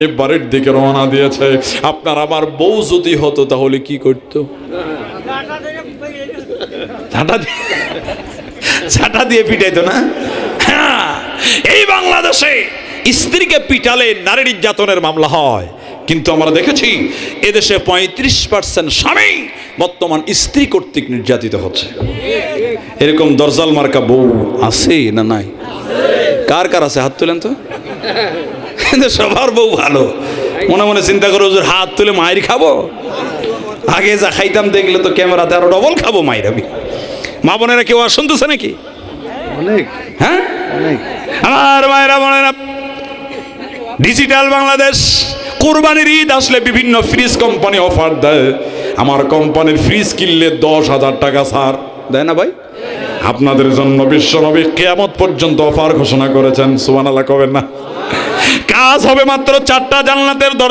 বাড়ির দিকে রওনা দিয়েছে। আপনার আমার বউ যদি হতো তাহলে কি করতো? ঝাঁটা দিয়ে পিটাইতো না? হ্যাঁ, এই বাংলাদেশে স্ত্রীকে পিটালে নারী নির্যাতনের মামলা হয়, কিন্তু আমরা দেখেছি এদেশে 35% স্বামী বর্তমান স্ত্রী কর্তৃক নির্যাতিত হচ্ছে। এরকম দরজাল মার্কা বউ আছে না নাই? কার কার আছে? হাত তুলেন তো। সবার বউ ভালো, মনে মনে চিন্তা করো যে হাত তুলে মায়ের খাবো। আগে যা খাইতাম দেখলে তো ক্যামেরাতে আরো ডবল খাবো মায়ের। আমি মা বোনেরা কেউ আর শুনতেছে নাকি? হ্যাঁ, আমার মায়েরা বোনেরা, ডিজিটাল বাংলাদেশ কোরবানির ঈদ আসলে বিভিন্ন ফ্রিজ কোম্পানি অফার দেয়। আমার কোম্পানির ফ্রিজ কিনলে 10,000 টাকা ছাড় দেয় না ভাই? আপনাদের জন্য বিশ্বনবী কিয়ামত পর্যন্ত অফার ঘোষণা করেছেন। সুবহানাল্লাহ কবেন না? কাজ হবে মাত্র 4টা জান্নাতের দরজা।